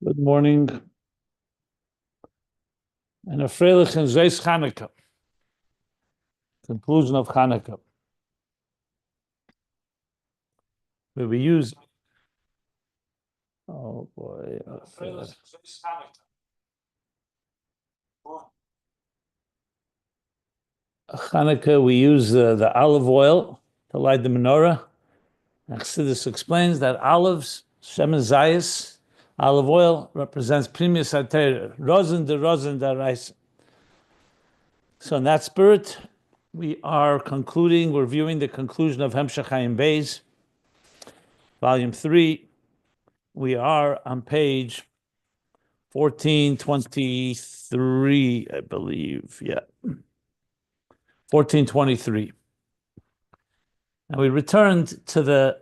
Good morning. And a freilich in Zeis Chanukah. Conclusion of Chanukah. Where we use. Oh boy. Chanukah, we use the olive oil to light the menorah. Chassidus explains that olives, Shemen Zayis, olive oil represents Primus Atera, Rosin de Reis. So in that spirit, we are concluding, we're viewing the conclusion of Ayin Beis, volume 3. We are on page 1423, I believe. Yeah. 1423. And we returned to the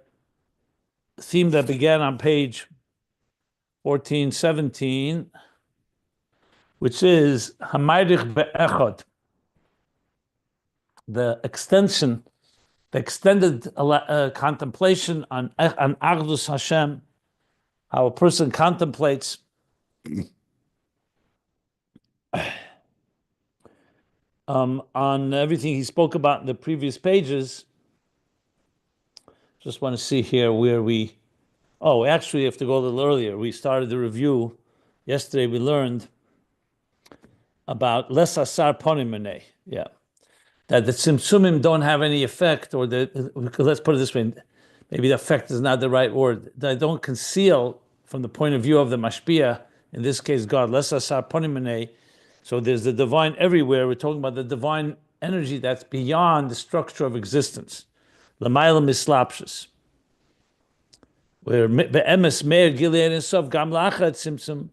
theme that began on page 1417, which is Hamayich Be'echad, the extended contemplation on Achdus Hashem, how a person contemplates on everything he spoke about in the previous pages. Just want to see here where we actually have to go a little earlier. We started the review. Yesterday we learned about Les Asar Ponimene. Yeah. That the Tzimtzumim don't have any effect, or let's put it this way, maybe the effect is not the right word. They don't conceal from the point of view of the Mashpia, in this case God, Les Asar Ponimene. So there's the divine everywhere. We're talking about the divine energy that's beyond the structure of existence. L'mayla mislapshus. Where be'emes meir gilead and sof gam lachat tzimtzum.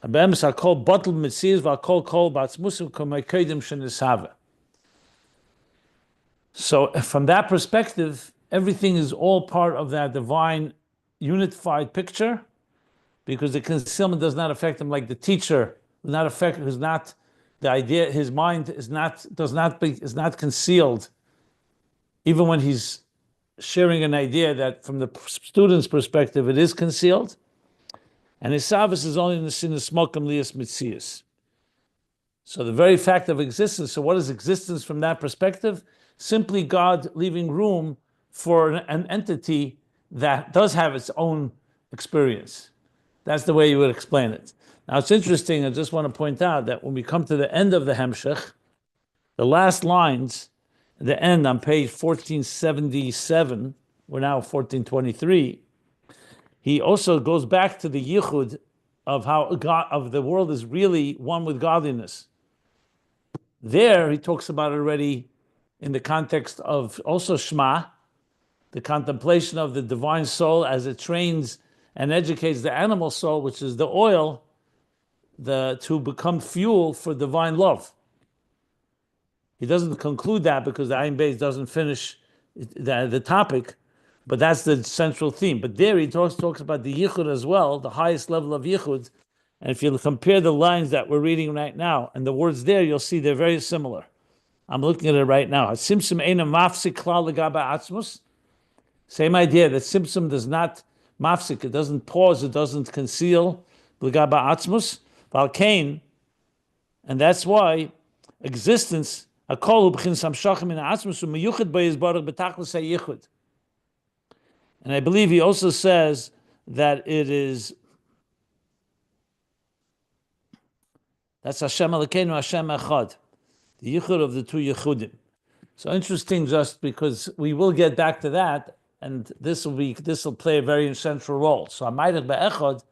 Be'emes HaKolul bottle mitzias v'HaKolul kol batzmusim k'may kodim shenisava. So from that perspective, everything is all part of that divine unified picture, because the concealment does not affect him like the teacher, who's not the idea, his mind is not concealed, even when he's sharing an idea that from the student's perspective it is concealed. And his service is only in the sin of smokum lias mitzias. So the very fact of existence, so what is existence from that perspective? Simply God leaving room for an entity that does have its own experience. That's the way you would explain it. Now it's interesting, I just want to point out that when we come to the end of the Hemshech, the last lines, the end on page 1477, we're now 1423, he also goes back to the yichud of how God, of the world is really one with godliness. There he talks about already in the context of also Shema, the contemplation of the divine soul as it trains and educates the animal soul, which is the oil, to become fuel for divine love. He doesn't conclude that because the Ayin Beis doesn't finish the topic, but that's the central theme. But there he talks about the yichud as well, the highest level of yichud. And if you compare the lines that we're reading right now and the words there, you'll see they're very similar. I'm looking at it right now. Tzimtzum eina mafsik klal legaba atzmus. Same idea that Tzimtzum does not mafsik, it doesn't pause, it doesn't conceal legaba atzmus. Valkain, and that's why existence HaKolul b'chinas hamshachim in atzmus u'miyuchad b'yizbarach b'tachlis hayichud. And I believe he also says that it is that's Hashem Elokeinu, Hashem Echad, the yichud of the two yichudim. So interesting, just because we will get back to that, and this will play a very central role. So Hamayich Be'echad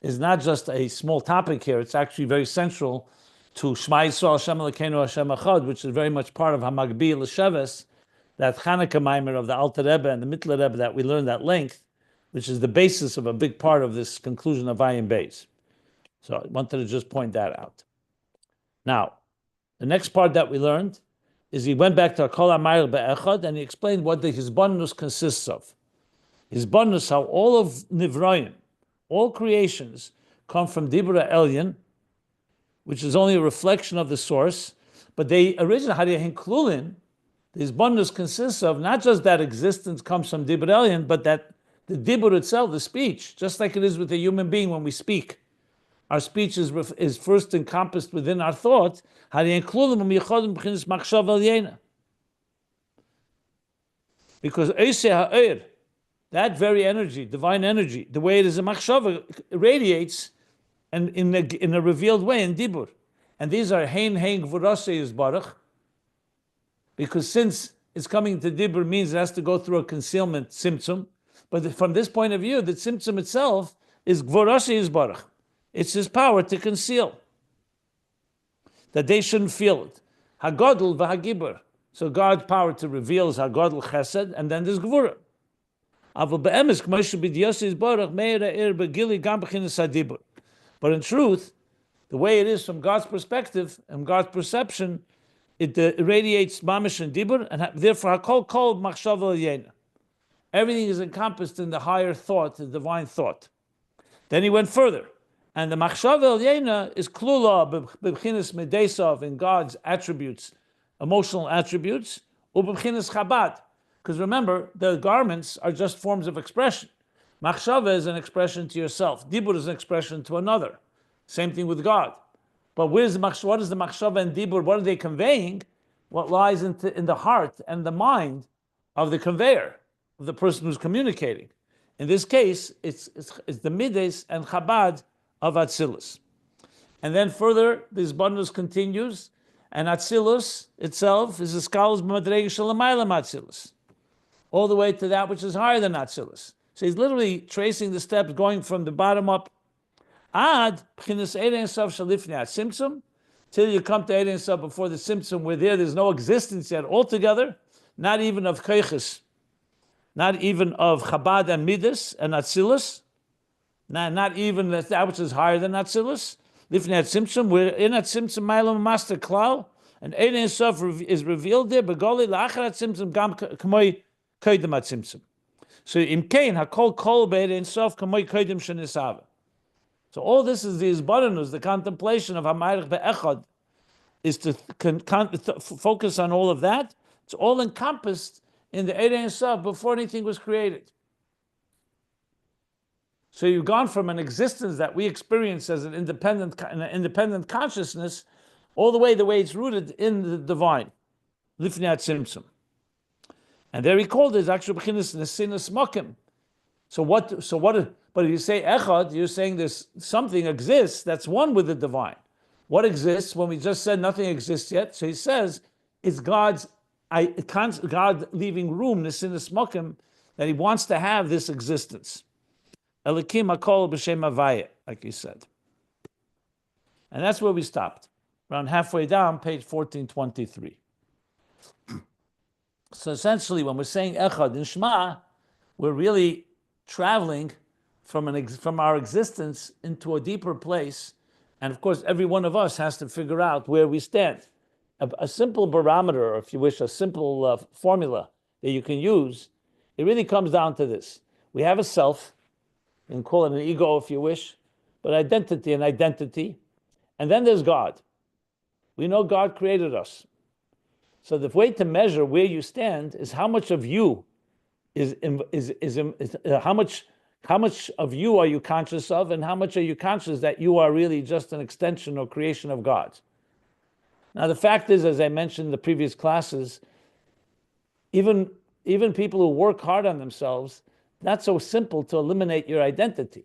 is not just a small topic here; it's actually very central to Shema Yisrael, Hashem Elokeinu, Hashem Echad, which is very much part of Hamagbi L'Sheves, that Chanukah Maimer of the Alter Rebbe and the Mittler Rebbe that we learned at length, which is the basis of a big part of this conclusion of Ayin Beis. So I wanted to just point that out. Now, the next part that we learned is he went back to HaKol HaMayil Be'echad and he explained what the Hisbonenus consists of. Hisbonenus, how all of Nivroim, all creations, come from Dibra Elyon, which is only a reflection of the source, but they originally, HaKolul, the Hisbonenus consists of not just that existence comes from Dibra Elyon, but that the Dibur itself, the speech, just like it is with a human being when we speak. our speech is first encompassed within our thought, because that very energy, divine energy, the way it is in machshava, radiates and in a revealed way in dibur. And these are hein gvurasei yisbarach, because since it's coming to dibur means it has to go through a concealment tzimtzum. But from this point of view, the tzimtzum itself is gvurasei yisbarach. It's his power to conceal, that they shouldn't feel it. HaKolul v'hagibur. So God's power to reveal is HaKolul chesed, and then there's gvura. But in truth, the way it is from God's perspective and God's perception, it irradiates mamish and dibur, and therefore HaKolul machshava yena. Everything is encompassed in the higher thought, the divine thought. Then he went further. And the machshava yena is klula b'bchinas medesav, in God's attributes, emotional attributes, u'b'bchinas chabad. Because remember, the garments are just forms of expression. Machshava is an expression to yourself. Dibur is an expression to another. Same thing with God. But what is the machshava and dibur? What are they conveying? What lies in the heart and the mind of the conveyor, of the person who's communicating. In this case, it's the mides and chabad of Atzilus. And then further, this bonus continues, and Atzilus itself is a skalus b'madrega shalamayla Atzilus, all the way to that which is higher than Atzilus. So he's literally tracing the steps, going from the bottom up, ad b'chinas erein sof shalifnei tzimtzum, till you come to erein sof before the tzimtzum, where there's no existence yet altogether, not even of koiches, not even of chabad and midas and Atzilus, not even that which is higher than Atzilus. Lifnei tzimtzum, we're in tzimtzum ma'alam master klal, and erein sof is revealed there. Begoli la'achar tzimtzum gam k'moi koydem tzimtzum. So imkein hakol kol be'erein sof k'moi koydem shenisava. So all this is the izbaranus, the contemplation of hamayich be'echad, is to focus on all of that. It's all encompassed in the erein sof before anything was created. So you've gone from an existence that we experience as an independent consciousness, all the way it's rooted in the divine, lifnei tzimtzum. And there he called it actually b'chinas nesinas mokim. So what? But if you say echad, you're saying there's something exists that's one with the divine. What exists? When we just said nothing exists yet, so he says it's God leaving room nesinas mokim, that he wants to have this existence. Elikim HaKolul b'shem Havaya, like he said. And that's where we stopped, around halfway down, page 1423. So essentially, when we're saying Echad in Shema, we're really traveling from our existence into a deeper place. And of course, every one of us has to figure out where we stand. A simple barometer, or if you wish, a simple formula that you can use, it really comes down to this. We have a self, you can call it an ego if you wish, but identity. And then there's God. We know God created us. So the way to measure where you stand is how much of you how much of you are you conscious of, and how much are you conscious that you are really just an extension or creation of God. Now the fact is, as I mentioned in the previous classes, even people who work hard on themselves, not so simple to eliminate your identity,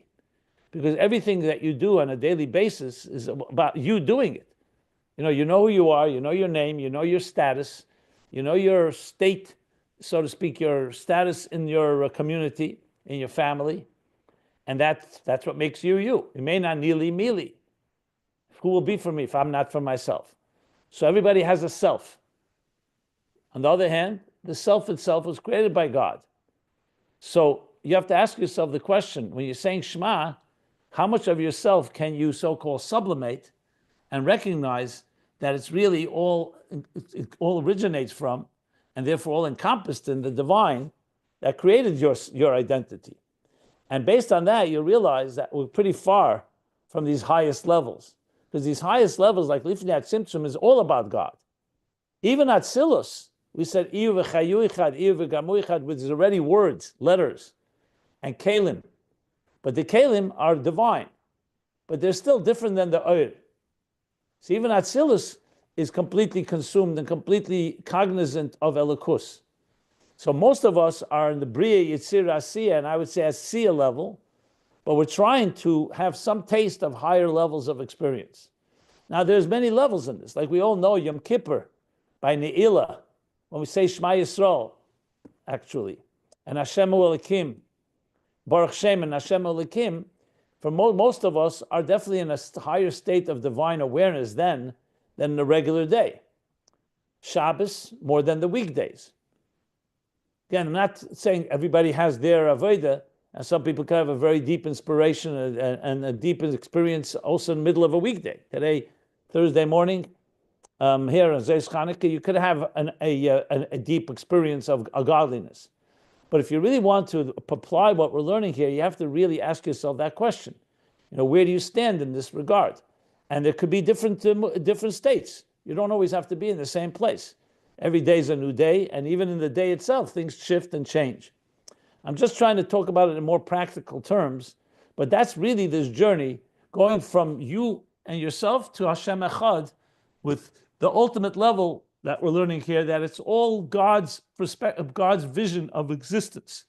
because everything that you do on a daily basis is about you doing it. You know who you are, you know your name, you know your status, you know your state, so to speak, your status in your community, in your family, and that's what makes you you. You may not nili mili. Who will be for me if I'm not for myself? So everybody has a self. On the other hand, the self itself was created by God. So you have to ask yourself the question, when you're saying Shema, how much of yourself can you so-called sublimate and recognize that it's really it all originates from, and therefore all encompassed in the divine that created your identity. And based on that, you realize that we're pretty far from these highest levels. Because these highest levels, like Lifnei Tzimtzum, is all about God. Even at Atzilus, we said, Iyu v'chayu ichad, Iyu v'gamu ichad, which is already words, letters, and Kalim. But the Kalim are divine. but they're still different than the Ohr. So even Atzilus is completely consumed and completely cognizant of Elokus. So most of us are in the Bria, Yitzir, Asiya, and I would say Asiya level, but we're trying to have some taste of higher levels of experience. Now there's many levels in this. Like we all know Yom Kippur by Ne'ilah, when we say Shema Yisrael, actually, and Hashem Elokim, Baruch Shem and Hashem Elokim, for most of us are definitely in a higher state of divine awareness than the regular day. Shabbos more than the weekdays. Again, I'm not saying everybody has their avodah, and some people can have a very deep inspiration and a deep experience also in the middle of a weekday. Today, Thursday morning, here on Zeis Chanukah, you could have a deep experience of godliness. But if you really want to apply what we're learning here, you have to really ask yourself that question. Where do you stand in this regard? And there could be different states. You don't always have to be in the same place. Every day is a new day, and even in the day itself, things shift and change. I'm just trying to talk about it in more practical terms, but that's really this journey, going from you and yourself to Hashem Echad, with the ultimate level that we're learning here, that it's all God's perspective, God's vision of existence.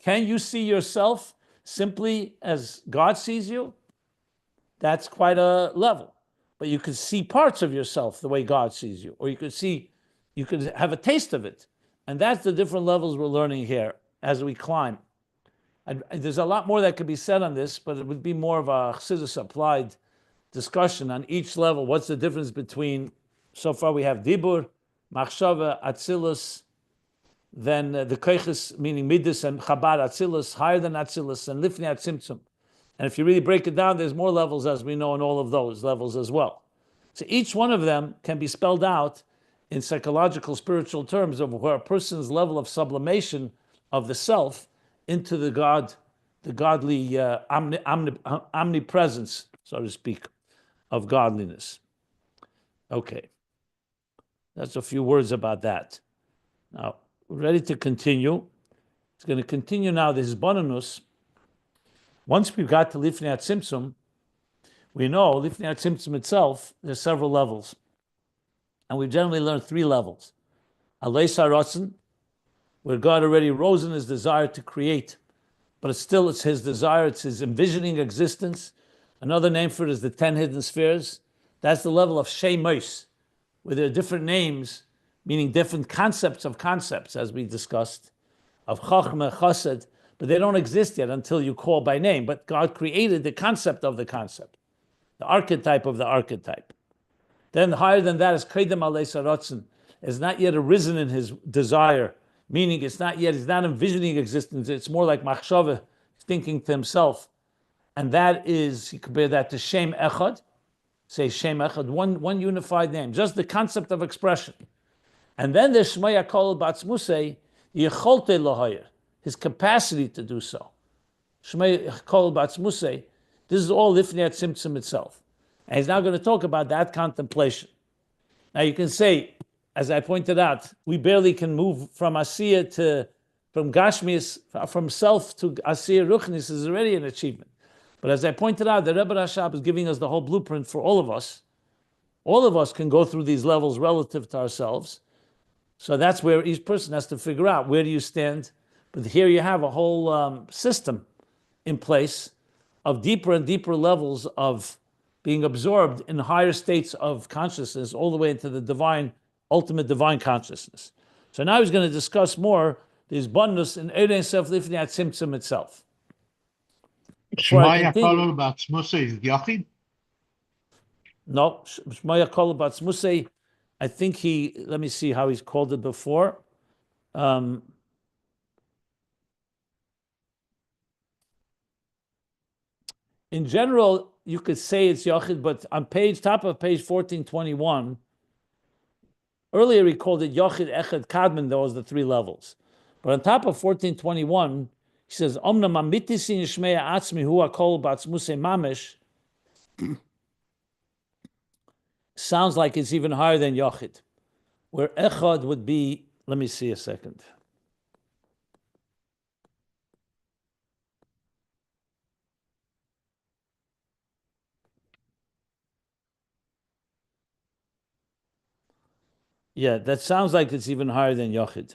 Can you see yourself simply as God sees you? That's quite a level. But you could see parts of yourself the way God sees you, or you could have a taste of it. And that's the different levels we're learning here as we climb. And there's a lot more that could be said on this, but it would be more of a Chassidus applied discussion on each level. What's the difference between, so far we have Dibur, Machshava, Atzilus, then the Koiches, meaning Midas and Chabad Atzilus, higher than Atzilus, and Lifnei Tzimtzum. And if you really break it down, there's more levels, as we know, in all of those levels as well. So each one of them can be spelled out in psychological, spiritual terms of where a person's level of sublimation of the self into the godly omnipresence, so to speak, of godliness. Okay, that's a few words about that. Now, we're ready to continue. It's going to continue now, the Hisbonenus. Once we got to Lifnei Tzimtzum, we know Lifnei Tzimtzum itself, there's several levels. And we generally learn 3 levels. Alei Sarotzen, where God already rose in his desire to create, but it's his desire, it's his envisioning existence. Another name for it is the 10 Hidden Sefiros. That's the level of Shemos, where there are different names, meaning different concepts of concepts, as we discussed, of Chachma, Chesed, but they don't exist yet until you call by name. But God created the concept of the concept, the archetype of the archetype. Then higher than that is Kedem Alei Sarotzen, is not yet arisen in his desire, meaning he's not envisioning existence. It's more like Machshava, thinking to himself. And that is, you compare that to Shem Echad, say Shem Echad, one unified name, just the concept of expression. And then there's Shemo HaKolul Batzmusei, Yecholte Lahoyer, his capacity to do so. Shemo HaKolul Batzmusei, this is all Lifnei Tzimtzum itself. And he's now going to talk about that contemplation. Now you can say, as I pointed out, we barely can move from Asiya from Gashmis, from self to Asiya Ruchnis is already an achievement. But as I pointed out, the Rebbe Rashab is giving us the whole blueprint for all of us. All of us can go through these levels relative to ourselves. So that's where each person has to figure out, where do you stand? But here you have a whole system in place of deeper and deeper levels of being absorbed in higher states of consciousness, all the way into the divine, ultimate divine consciousness. So now he's going to discuss more the Hisbonenus in Ein Sof Lifnei Tzimtzum itself. Shemo HaKolul Batzmusei is Yachid? No, Shemo HaKolul Batzmusei, I think let me see how he's called it before. In general, you could say it's Yachid, but on top of page 1421, earlier he called it Yachid, Echad, Kadman, those are the 3 levels. But on top of 1421, he says, Omnam amitisi nishmei atzmi hu HaKolul Batzmusei mamish, sounds like it's even higher than Yachid, where Echad would be, let me see a second. Yeah, that sounds like it's even higher than Yochid.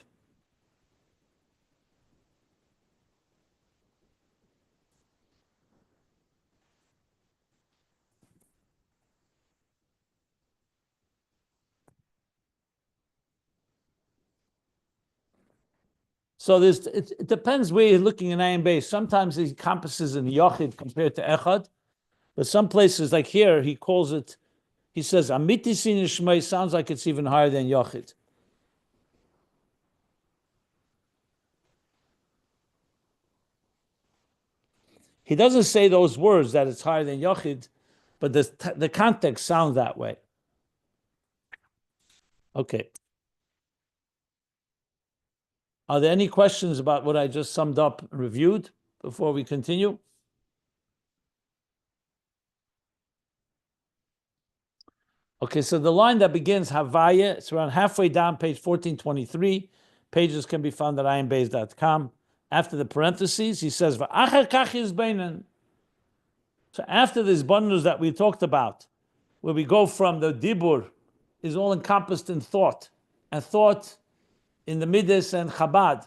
So it depends where you're looking in Ayin Beis. Sometimes he encompasses in Yochid compared to Echad, but some places like here he calls it. He says Amiti Sin Shmei sounds like it's even higher than Yochid. He doesn't say those words that it's higher than Yochid, but the context sounds that way. Okay. Are there any questions about what I just summed up and reviewed before we continue? Okay, so the line that begins Havaya, it's around halfway down, page 1423. Pages can be found at ayinbeis.com. After the parentheses, he says, V'achar kach yizbeinen. So after this bundles that we talked about, where we go from the dibur, is all encompassed in thought, and thought in the Midas and Chabad,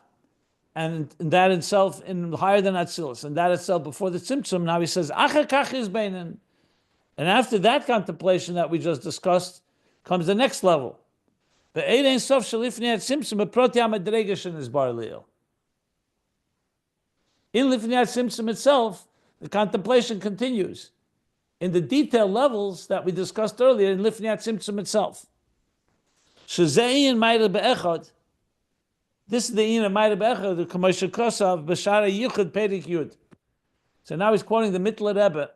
and that itself in higher than Atzilus, and that itself before the Tzimtzum. Now he says, Achar kach yizbeinen. And after that contemplation that we just discussed, comes the next level. The Ein Sof Shalifnei Tzimtzum Proti Amadregesh is Bar Leo. In Lifnei Tzimtzum itself, the contemplation continues in the detailed levels that we discussed earlier in Lifnei Tzimtzum itself. Shezei in Ma'ir Be'echad. This is the in Ma'ir Be'echad, the Kamosha Kosav B'Shara Yichud Perik Yud. So now he's quoting the Mittler Rebbe.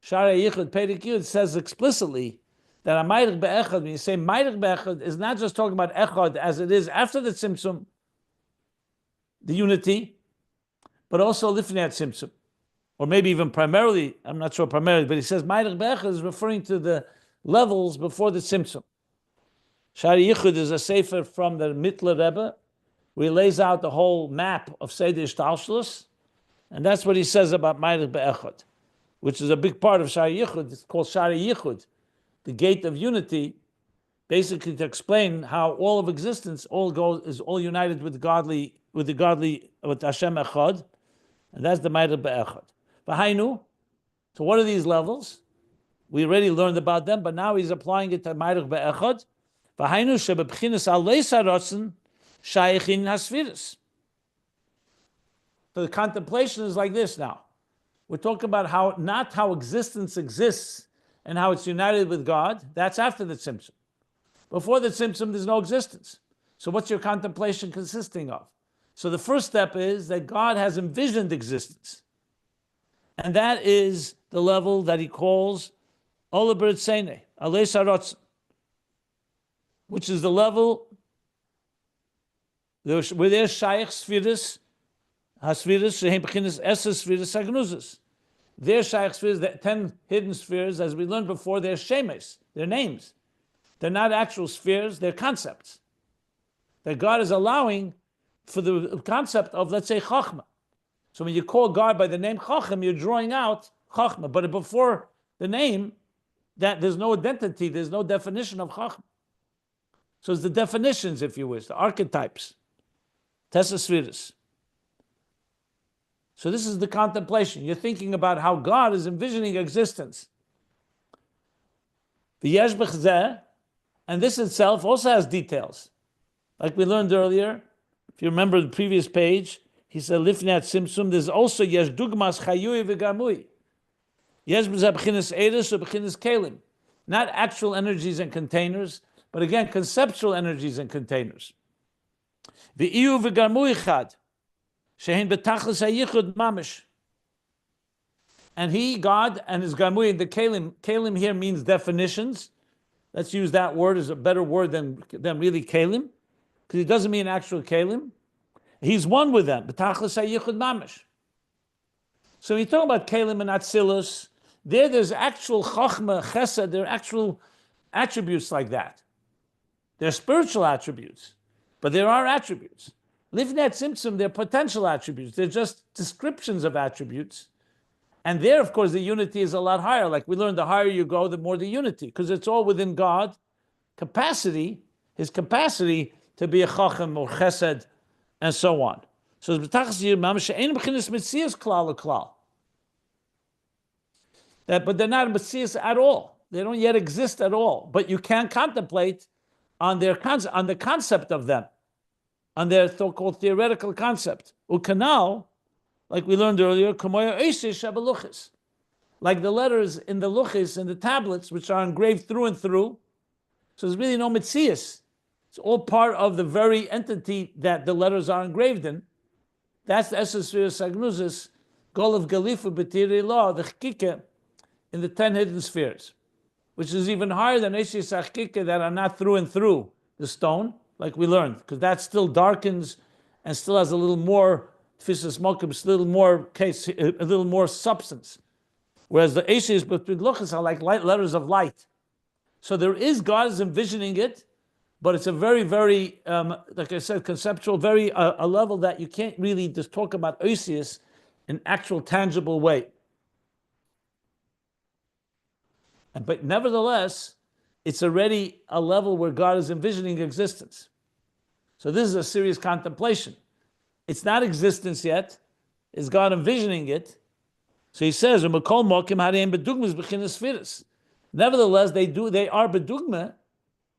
Shara Yichud Perik Yud says explicitly that a Ma'ir Be'echad, when you say Ma'ir Be'echad, is not just talking about Echad as it is after the Tzimtzum, the unity, but also Lifnei Tzimtzum. Or maybe even primarily, I'm not sure primarily, but he says Ma'ir Be'echad is referring to the levels before the Tzimtzum. Shara Yichud is a sefer from the Mittler Rebbe, where he lays out the whole map of Seder Ishtalshlus, and that's what he says about Ma'ir Be'echad, which is a big part of Shara Yichud. It's called Shara Yichud, the gate of unity, basically to explain how all of existence is all united with Hashem Echad, and that's the Ma'ir Be'echad. V'hainu, so what are these levels? We already learned about them, but now he's applying it to Ma'ir Be'echad. V'hainu shebebchinas aleis harotzen shayichin hasfiris. So the contemplation is like this now. We're talking about not how existence exists and how it's united with God. That's after the Tzimtzum. Before the Tzimtzum, there's no existence. So what's your contemplation consisting of? So the first step is that God has envisioned existence. And that is the level that he calls Ola B'Ritzeinei, Aleis Harotzen, which is the level where there's Shaykh Sfiris, Hasfiris, Shehem Bechinas Esses Sfiris Hagnuzas. Their Shaykh Sfiris, the 10 hidden spheres, as we learned before, they're Shemes, they're names. They're not actual spheres, they're concepts. That God is allowing for the concept of, let's say, Chachma. So when you call God by the name Chacham, you're drawing out Chachma. But before the name, that there's no identity, there's no definition of Chachma. So it's the definitions, if you wish, the archetypes. Tesasviris. So this is the contemplation. You're thinking about how God is envisioning existence. The Yesh B'Chzeh, and this itself also has details. Like we learned earlier, if you remember the previous page, he said, Lifnei Tzimtzum, there's also Yesh Dugmas Chayui V'Gamui. Yesh B'Chinas Eres or B'Chinas Kelim. Not actual energies and containers, but again, conceptual energies and containers. V'iyu V'Gamui Chad. Shehin B'Tachlis HaYichud Mamish. And he, God, and his Gamui, the Kelim here means definitions. Let's use that word as a better word than really Kelim, because it doesn't mean actual Kelim. He's one with them. B'Tachlis HaYichud Mamish. So when you talk about Kelim and Atzilus, there's actual Chachma, Chesed, there are actual attributes like that. They're spiritual attributes, but there are attributes. Lifnei Tzimtzum, they're potential attributes. They're just descriptions of attributes. And there, of course, the unity is a lot higher. Like we learned, the higher you go, the more the unity, because it's all within God capacity his capacity to be a chacham or chesed, and so on. So that, but they're not Messias at all. They don't yet exist at all. But you can contemplate on their on the concept of them, on their so-called theoretical concept. Ukanal, like we learned earlier, like the letters in the luchis and the tablets, which are engraved through and through. So there's really no Metzias. It's all part of the very entity that the letters are engraved in. That's the essence of Sagnuzis, Gol of Galifu B'tiri Law, the Chkike, in the 10 hidden spheres, which is even higher than Eshis Chkike that are not through and through the stone, like we learned, because that still darkens and still has a little more Tfisas Mokim, a little more case, a little more substance. Whereas the Eshis between Luchas are like light letters of light. So there is, God is envisioning it, but it's a very, very, like I said, conceptual, very a level that you can't really just talk about Osius in actual tangible way. But nevertheless, it's already a level where God is envisioning existence. So this is a serious contemplation. It's not existence yet. It's God envisioning it. So he says, nevertheless, they are bedugma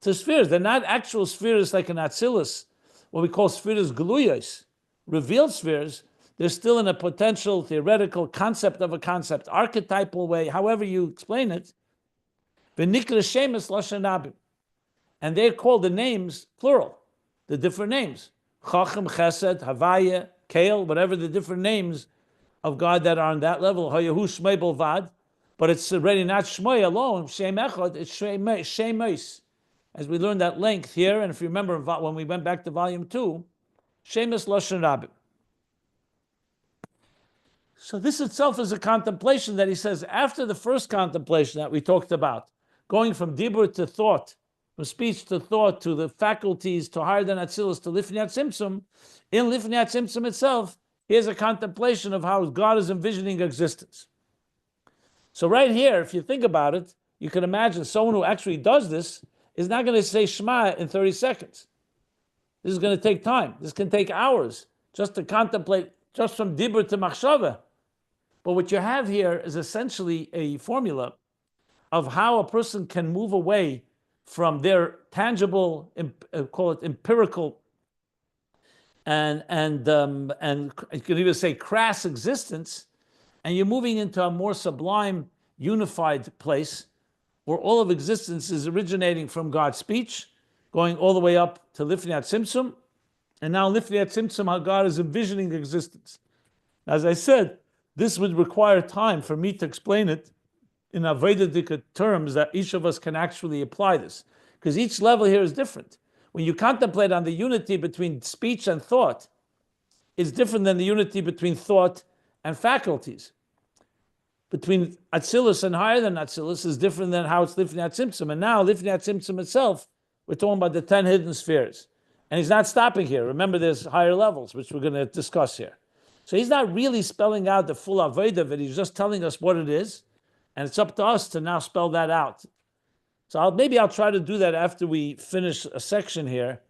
to spheres. They're not actual spheres like an Atzilus, what we call spheres gluyos, revealed spheres. They're still in a potential theoretical concept of a concept, archetypal way, however you explain it. And they're called the names, plural, the different names. Chacham, Chesed, Havaya, Kael, whatever the different names of God that are on that level. Hayahu Shmei Bolvad. But it's already not Shmei alone, Shem Echad, it's Shemeis. As we learned at length here, and if you remember when we went back to volume 2, Shemus Lashon Rabim. So this itself is a contemplation that he says after the first contemplation that we talked about, going from dibur to thought, from speech to thought, to the faculties, to higher than Atzilus, to Lifnei Tzimtzum. In Lifnei Tzimtzum itself, here's a contemplation of how God is envisioning existence. So right here, if you think about it, you can imagine someone who actually does this is not going to say Shema in 30 seconds. This is going to take time. This can take hours just to contemplate, just from dibur to machshava. But what you have here is essentially a formula of how a person can move away from their tangible, call it empirical, and you could even say crass existence, and you're moving into a more sublime, unified place where all of existence is originating from God's speech, going all the way up to Lifnei Tzimtzum, and now Lifnei Tzimtzum, how God is envisioning existence. As I said, this would require time for me to explain it in Avedadic terms that each of us can actually apply this, because each level here is different. When you contemplate on the unity between speech and thought, it's different than the unity between thought and faculties. Between Atzilus and higher than Atzilus is different than how it's Lifnei Tzimtzum. And now Lifnei Tzimtzum itself, we're talking about the 10 hidden spheres. And he's not stopping here. Remember, there's higher levels, which we're going to discuss here. So he's not really spelling out the full avodah of it. He's just telling us what it is. And it's up to us to now spell that out. So maybe I'll try to do that after we finish a section here.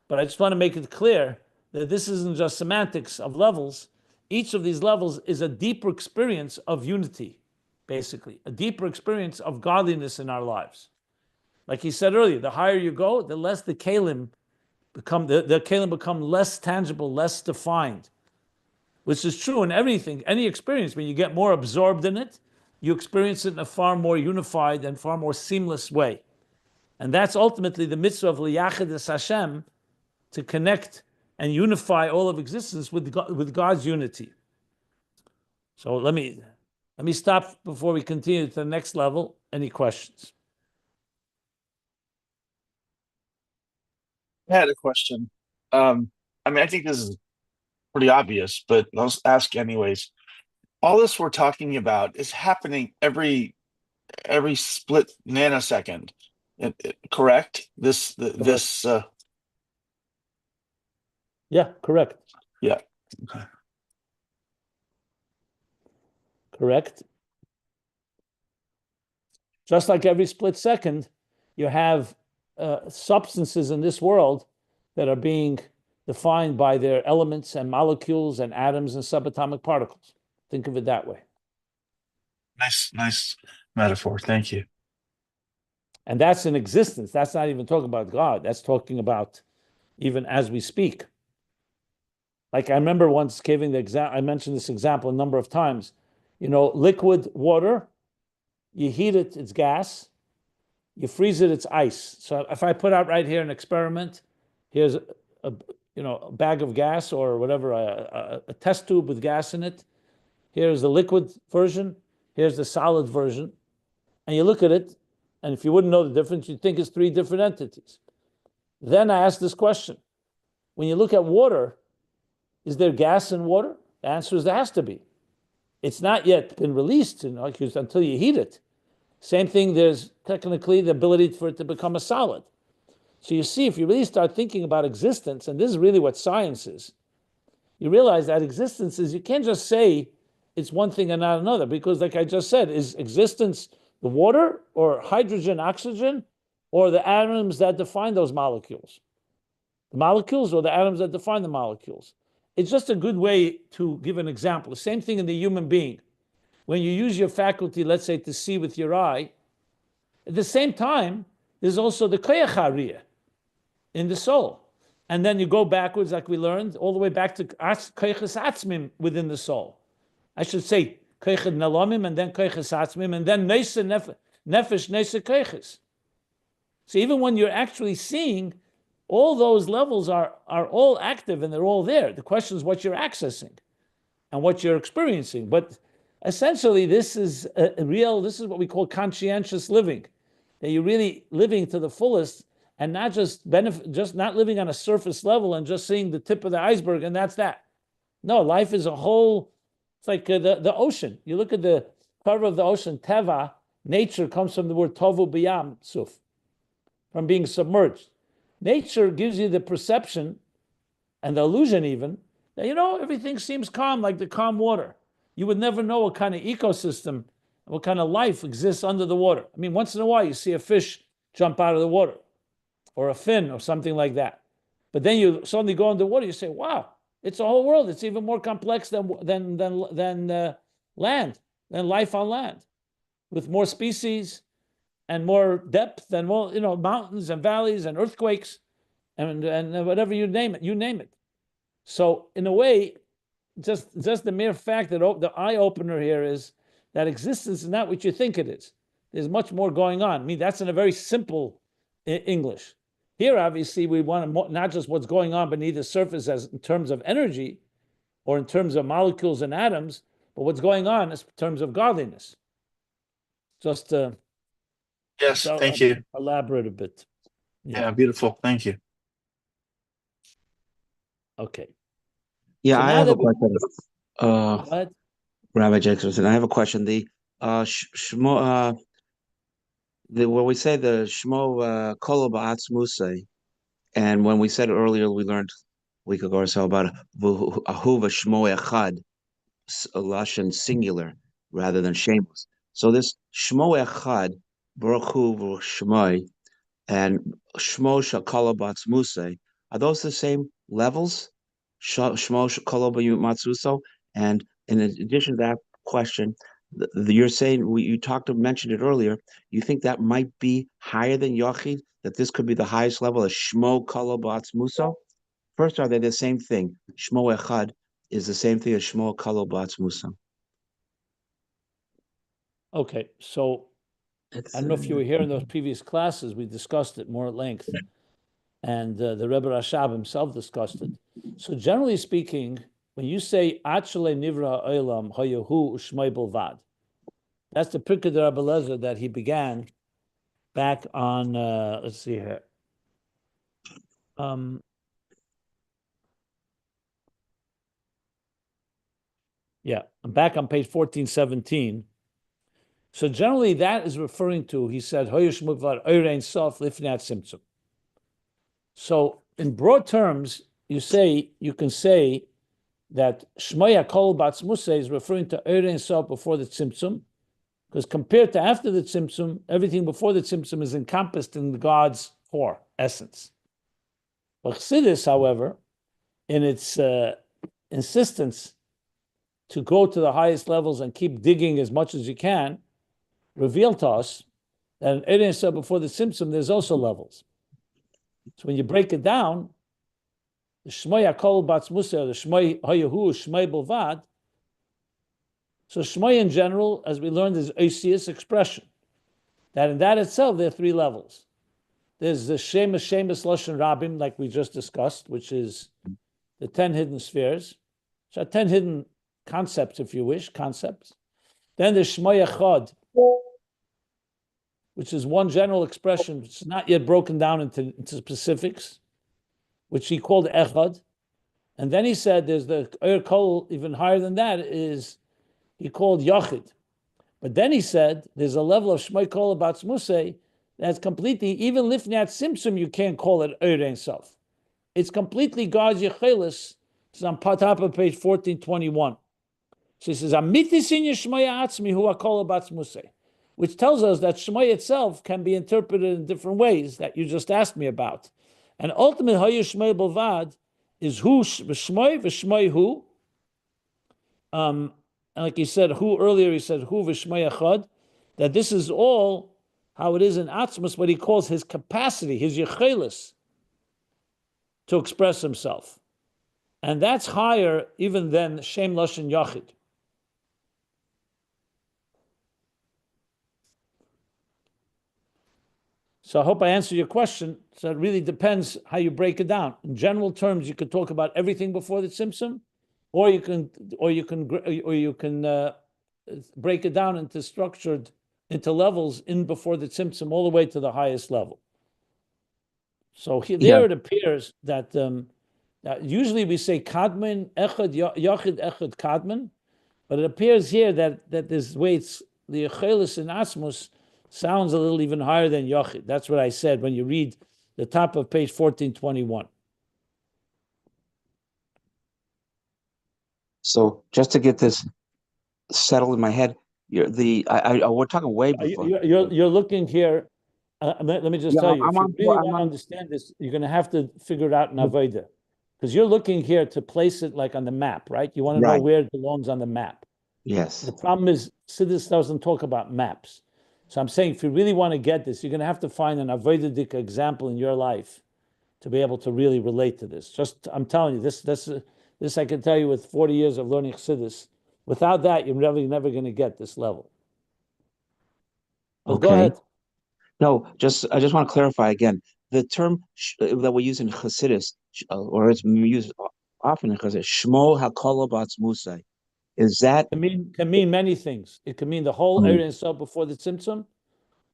But I just want to make it clear that this isn't just semantics of levels. Each of these levels is a deeper experience of unity, basically. A deeper experience of godliness in our lives. Like he said earlier, the higher you go, the less the kalim become, the kalim become less tangible, less defined. Which is true in everything, any experience. When you get more absorbed in it, you experience it in a far more unified and far more seamless way. And that's ultimately the mitzvah of liyachid es Hashem, to connect and unify all of existence with God's unity. So let me stop before we continue to the next level. Any questions? I had a question. I think this is pretty obvious, but I'll ask anyways. All this we're talking about is happening every split nanosecond. Correct? Yeah, correct. Yeah. Okay. Correct. Just like every split second, you have substances in this world that are being defined by their elements and molecules and atoms and subatomic particles. Think of it that way. Nice metaphor. Thank you. And that's in existence. That's not even talking about God. That's talking about even as we speak. Like I remember once giving the example, I mentioned this example a number of times. Liquid water, you heat it, it's gas. You freeze it, it's ice. So if I put out right here an experiment, here's a bag of gas or whatever, a test tube with gas in it. Here's the liquid version. Here's the solid version. And you look at it, and if you wouldn't know the difference, you'd think it's three different entities. Then I ask this question. When you look at water, is there gas in water? The answer is there has to be. It's not yet been released until you heat it. Same thing, there's technically the ability for it to become a solid. So you see, if you really start thinking about existence, and this is really what science is, you realize that existence is, you can't just say it's one thing and not another, because like I just said, is existence the water or hydrogen, oxygen, or the atoms that define those molecules? The molecules or the atoms that define the molecules? It's just a good way to give an example. The same thing in the human being. When you use your faculty, let's say, to see with your eye, at the same time, there's also the koyach hariyah in the soul. And then you go backwards, like we learned, all the way back to koyches atzmim within the soul. I should say koyches nalamim, and then koyches atzmim, and then neisa nefesh neisa koyches. So even when you're actually seeing, all those levels are all active and they're all there. The question is what you're accessing and what you're experiencing. But essentially, this is this is what we call conscientious living, that you're really living to the fullest and not just not living on a surface level and just seeing the tip of the iceberg and that's that. No, life is a whole, it's like the ocean. You look at the cover of the ocean, teva, nature comes from the word tovu b'yam, suf, from being submerged. Nature gives you the perception and the illusion even that, everything seems calm, like the calm water. You would never know what kind of ecosystem, what kind of life exists under the water. I mean, once in a while you see a fish jump out of the water or a fin or something like that. But then you suddenly go underwater, you say, wow, it's a whole world. It's even more complex than land, than life on land, with more species and more depth and more, mountains and valleys and earthquakes and whatever you name it. So in a way, just the mere fact that the eye opener here is that existence is not what you think it is. There's much more going on. I mean, that's in a very simple English. Here, obviously, we want to not just what's going on beneath the surface as in terms of energy or in terms of molecules and atoms, but what's going on is in terms of godliness. Just yes, thank you. Elaborate a bit. Yeah, beautiful. Thank you. Okay. Yeah, So I have a question. What? Rabbi Jacobson, I have a question. The Shemo, when we say the Shemo Kol Ba'atzmusei, and when we said earlier, we learned a week ago or so about Ahuva Shemo Echad, a lashon singular rather than Shemos. So this Shemo Echad, Baruch Hu Shemoi, and Shmo Shakala Batzmusei, are those the same levels? Shmo Shakala Matsuso? And in addition to that question, you're saying you mentioned it earlier. You think that might be higher than Yochid? That this could be the highest level of Shmo Kala Batzmuso? First, are they the same thing? Shmo Echad is the same thing as Shmo Kala Batzmuso. Okay, so I don't know if you were here in those previous classes. We discussed it more at length, and the Rebbe Rashab himself discussed it. So generally speaking, when you say Achale Nivra Olam Hayahu Ushmei Bilvad, that's the Pirkei de Rabbi Lezer that he began back on. Let's see here. Yeah, I'm back on page 1417. So generally, that is referring to, he said, Hoyesh Mukvar Orein Sof Lifnat Tzimtzum. So in broad terms, you can say that Shmoya Kol Batzmusei is referring to Orein Sof before the Tzimtzum, because compared to after the Tzimtzum, everything before the Tzimtzum is encompassed in God's core, essence. But Chassidus, however, in its insistence to go to the highest levels and keep digging as much as you can, revealed to us that in Erein Yisrael before the Tzimtzum, there's also levels. So when you break it down, the Shemo HaKolul B'atzmusei, or the Shemo HaYehu, Shemo Bilvad. So Shemo in general, as we learned, is Oisius expression. That in that itself, there are three levels. There's the Shemus Lashon Rabim, like we just discussed, which is the 10 hidden spheres. So 10 hidden concepts, if you wish, concepts. Then there's Shemo Echad, which is one general expression, which is not yet broken down into specifics, which he called Echad. And then he said there's the HaKolul, even higher than that, is he called Yachid. But then he said there's a level of Shemo HaKolul B'atzmusei that's completely, even Lifnei Tzimtzum, you can't call it Ein Sof. It's completely God's Yechelis. It's on top of page 1421. So he says, Amitis in Shemo Atzmi hu HaKolul B'atzmusei, which tells us that Shemo itself can be interpreted in different ways that you just asked me about. And ultimately, Hayu Shemo Bilvad is who Shemo v'Shemo hu. And like he said, who earlier, he said who v'Shemo Echad, that this is all how it is in Atzmus, what he calls his capacity, his Yechelis, to express himself. And that's higher even than Shem Lashon Yachid. So I hope I answered your question. So it really depends how you break it down. In general terms, you could talk about everything before the Tzimtzum, or you can break it down into levels in before the Tzimtzum, all the way to the highest level. So there it appears that that usually we say Kadman Echad Yachid Echad Kadman, but it appears here that this way it's the Yechelis in Asmus sounds a little even higher than Yachid. That's what I said when you read the top of page 1421. So just to get this settled in my head, we're talking way before. You're looking here. Let me just tell you, if you really want to understand this, you're going to have to figure it out in Avodah, because you're looking here to place it like on the map, right? You want to know where it belongs on the map. Yes. The problem is Siddur doesn't talk about maps. So I'm saying, if you really want to get this, you're going to have to find an Avodah example in your life to be able to really relate to this. I'm telling you, this I can tell you with 40 years of learning Chassidus. Without that, you're never going to get this level. But go ahead. No, I just want to clarify again. The term that we use in Chassidus, or it's used often in Chassidus, Shemo HaKolul B'atzmusei, is that? It can mean many things. It can mean the whole Erein Yisrael before the Tzimtzum,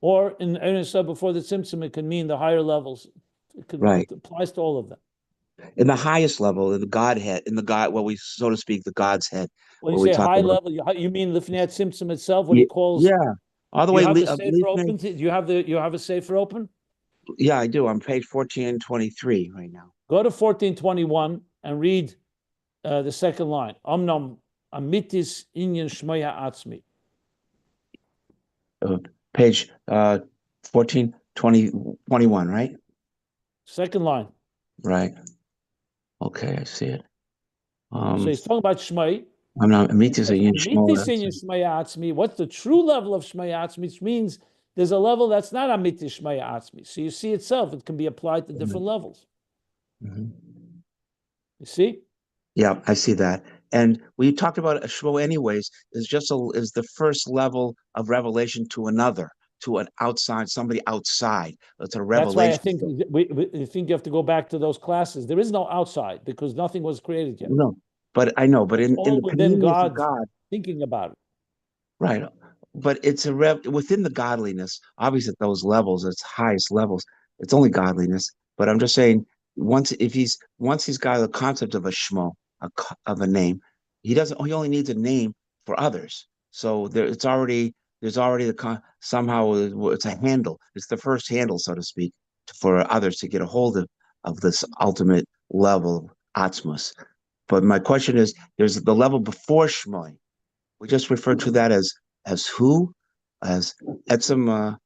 or in Erein Yisrael before the Tzimtzum, it can mean the higher levels. It applies to all of them. In the highest level, in the Godhead, so to speak, the God's head. When you say high level, you mean Lifnei Tzimtzum itself, what he calls. Yeah. All the way. Do you have the Sefer open? Do you have a Sefer open? Yeah, I do. I'm page 1423 right now. Go to 1421 and read the second line. Omnam amitis inyan Shemo Atzmi. Page 1421, right? Second line. Right. Okay, I see it. So he's talking about Shemo. I'm not amitis inyan Shemo Atzmi. What's the true level of Shemo Atzmi? Which means there's a level that's not amitis Shemo Atzmi. So you see itself, it can be applied to different levels. Mm-hmm. You see? Yeah, I see that. And we talked about a Shemo anyways, is the first level of revelation to another, to an outside, somebody outside. It's a revelation. That's why I think we think you have to go back to those classes. There is no outside because nothing was created yet. No, but I know, but in the within God thinking about it. Right. But it's within the godliness, obviously at those levels, its highest levels, it's only godliness. But I'm just saying, once he's got the concept of a Shemo, of a name, he only needs a name for others. So there's already somehow it's a handle. It's the first handle, so to speak, for others to get a hold of this ultimate level of Atzmus. But my question is, there's the level before Shemo. We just refer to that as who? As Atzmus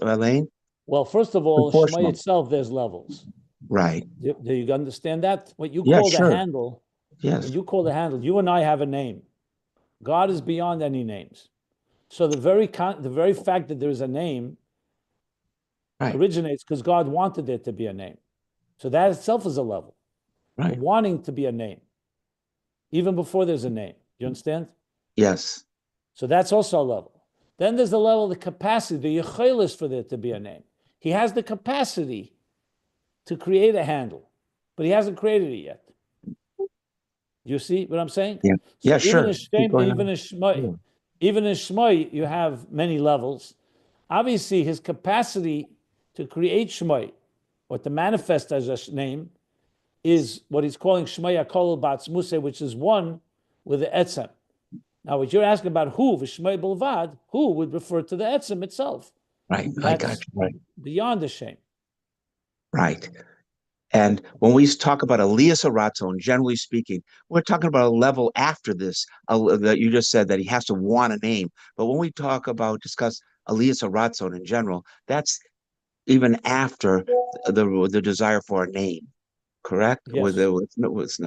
Elaine? Well, first of all, Shema Proportional. itself, there's levels. Right. Do you understand that? What you Yeah, call the sure. handle, Yes. when you call the handle, you and I have a name. God is beyond any names. So the very fact that there is a name Right. originates because God wanted there to be a name. So that itself is a level. The Right. wanting to be a name, even before there's a name. You understand? Yes. So that's also a level. Then there's the level of the capacity, the achalize for there to be a name. He has the capacity to create a handle, but he hasn't created it yet. You see what I'm saying? Yeah. So Yeah, even sure. in Shema, even in Shema, you have many levels. Obviously, his capacity to create Shema, or to manifest as a name, is what he's calling Shema HaKolul b'atzmusei, which is one with the etzem. Now, what you're asking about who, v'shmei bilvad, who would refer to the etzem itself. Right. I That's got you. Right. beyond the shame. Right. And when we talk about Elias Aratzon, generally speaking, we're talking about a level after this that you just said that he has to want a name. But when we discuss Elias Aratzon in general, that's even after the desire for a name, correct? Yes. Okay.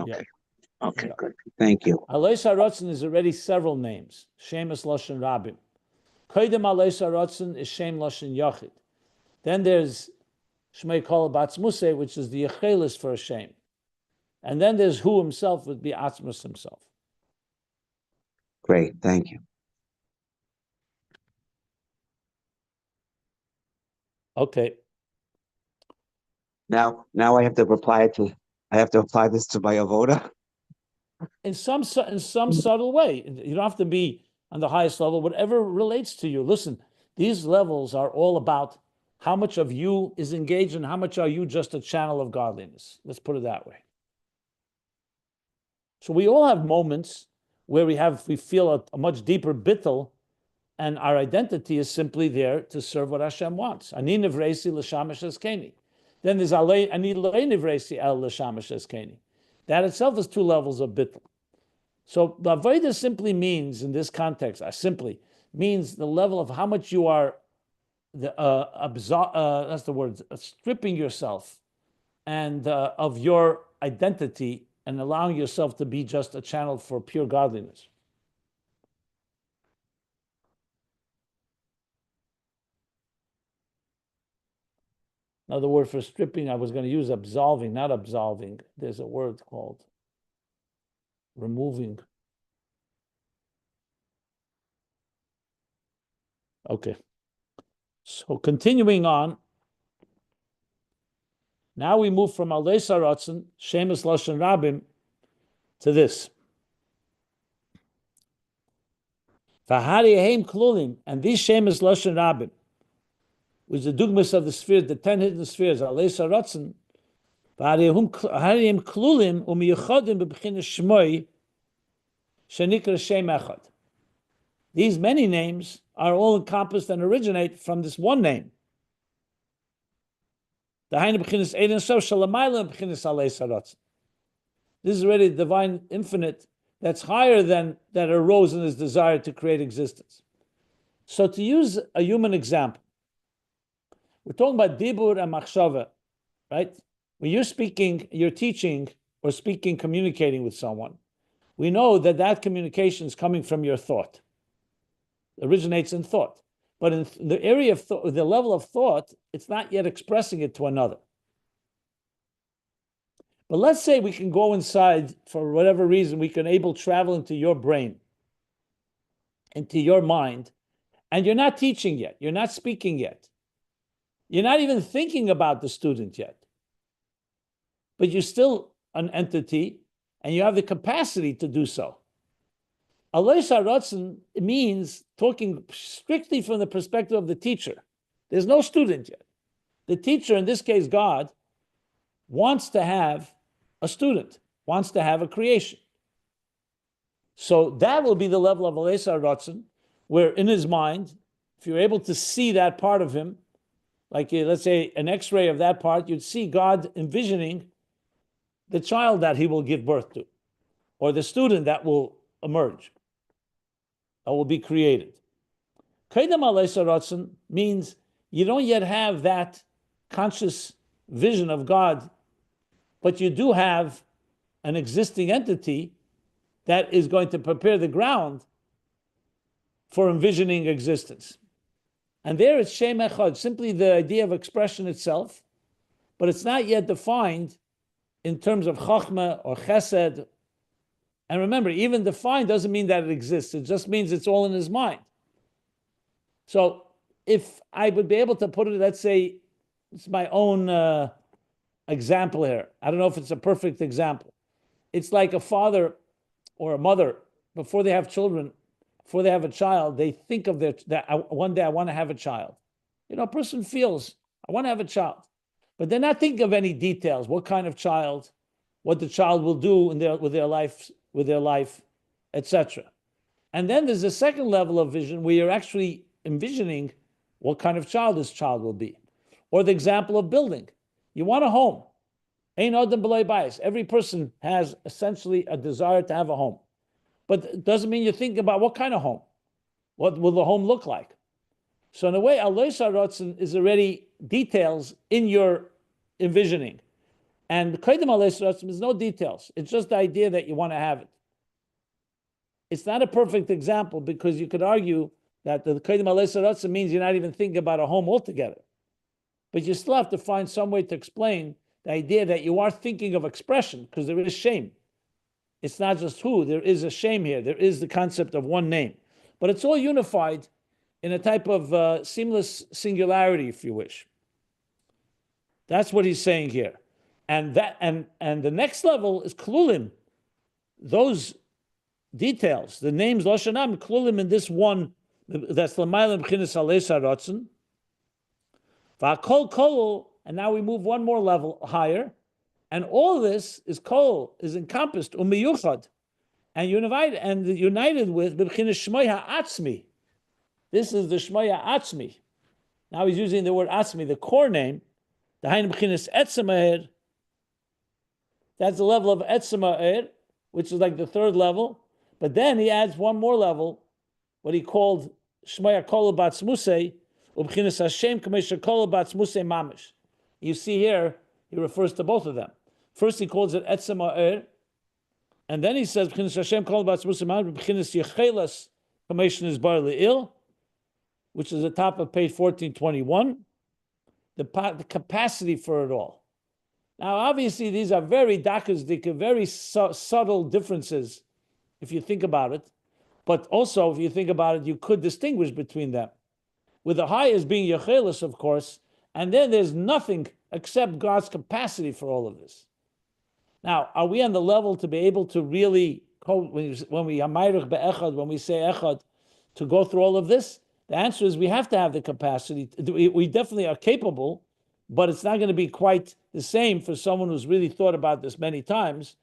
Yeah. Okay, Yeah. good. Thank you. Aleis HaRatzon is already several names. Shem is Lashon Rabim. Koydem Aleis HaRatzon is Shem Lashon Yachid. Then there's Shmei Kol Batzmusei, which is the Yechelis for a shame. And then there's who himself would be Atzmus himself. Great, thank you. Okay. Now I have to apply this to my avoda. In some subtle way. You don't have to be on the highest level, whatever relates to you. Listen, these levels are all about how much of you is engaged and how much are you just a channel of godliness. Let's put it that way. So we all have moments where we feel a much deeper bittul, and our identity is simply there to serve what Hashem wants. Ani nivresi l'shamash eskeni. Then there's ani lo nivresi el l'shamash eskeni. That itself is two levels of bittul. So the avodah simply means, in this context, simply means the level of how much you are, that's the word, stripping yourself and of your identity and allowing yourself to be just a channel for pure godliness. Now, the word for stripping, I was going to use absolving, not absolving. There's a word called removing. Okay. So continuing on, now we move from Aleis HaRatzon, Shemus Lashon Rabim, to this. V'hariyahim klulim, and these Shemus Lashon Rabim, which is the dugmas of the spheres, the 10 hidden spheres, Aleis HaRatzon, v'hariyahim klulim u'miyachodim b'b'chinas shmoi shenikra Shem Echad. These many names are all encompassed and originate from this one name. This is already the divine infinite that's higher than that arose in his desire to create existence. So to use a human example, we're talking about dibur and machshava, right? When you're speaking, you're teaching or speaking, communicating with someone, we know that that communication is coming from your thought. It originates in thought. But in the area of thought, the level of thought, it's not yet expressing it to another. But let's say we can go inside, for whatever reason, we can able travel into your brain, into your mind, and you're not teaching yet, you're not speaking yet. You're not even thinking about the student yet. But you're still an entity, and you have the capacity to do so. Aleis HaRatzon means talking strictly from the perspective of the teacher. There's no student yet. The teacher, in this case God, wants to have a student, wants to have a creation. So that will be the level of Aleis HaRatzon, where in his mind, if you're able to see that part of him, like let's say an X-ray of that part, you'd see God envisioning the child that he will give birth to, or the student that will emerge, that will be created. Kedem Aleis HaRatzon means you don't yet have that conscious vision of God, but you do have an existing entity that is going to prepare the ground for envisioning existence. And there it's Shem Echad, simply the idea of expression itself, but it's not yet defined in terms of Chochmah or Chesed. And remember, even defined doesn't mean that it exists. It just means it's all in his mind. So if I would be able to put it, let's say, it's my own example here. I don't know if it's a perfect example. It's like a father or a mother, before they have children, before they have a child, they think of one day I want to have a child. A person feels, I want to have a child. But they're not thinking of any details, what kind of child, what the child will do with their life, etc. And then there's a second level of vision where you're actually envisioning what kind of child this child will be. Or the example of building. You want a home. Ain Adam B'lei Beis. Every person has essentially a desire to have a home. But it doesn't mean you think about what kind of home. What will the home look like? So in a way, Alois HaRatzon is already details in your envisioning. And Kodim Alois HaRatzon is no details. It's just the idea that you want to have it. It's not a perfect example because you could argue that the Kodim Alois HaRatzon means you're not even thinking about a home altogether. But you still have to find some way to explain the idea that you are thinking of expression, because there is shame. It's not just who, there is a shame here. There is the concept of one name. But it's all unified in a type of seamless singularity, if you wish. That's what he's saying here. And the next level is Kolulim. Those details, the names Loshanam, Kolulim in this one, that's Lamaylam B'chinas Alois HaRatzon. HaKolul, and now we move one more level higher, and all this is encompassed, umiyuchad, and united with b'chinas Shemo ha'atzmi. This is the Shemo ha'atzmi. Now he's using the word atzmi, the core name, the hayin b'chinas etzem ha'er. That's the level of etzem ha'er, which is like the third level. But then he adds one more level, what he called Shemo HaKolul b'atzmusei, ub'chinas Hashem k'mei HaKolul b'atzmusei mamish. You see here, he refers to both of them. First, he calls it Etzem Ha'er, and then he says, B'chinas Hashem Kolul b'atzmusei mamish, b'chinas Yechelas k'mei Nizbar Le'il, which is the top of page 1421, the capacity for it all. Now, obviously, these are very dakasdik, very subtle differences, if you think about it. But also, if you think about it, you could distinguish between them. With the highest being Yechelas, of course, and then there's nothing except God's capacity for all of this. Now, are we on the level to be able to really, when we say Echad, to go through all of this? The answer is we have to have the capacity. We definitely are capable, but it's not going to be quite the same for someone who's really thought about this many times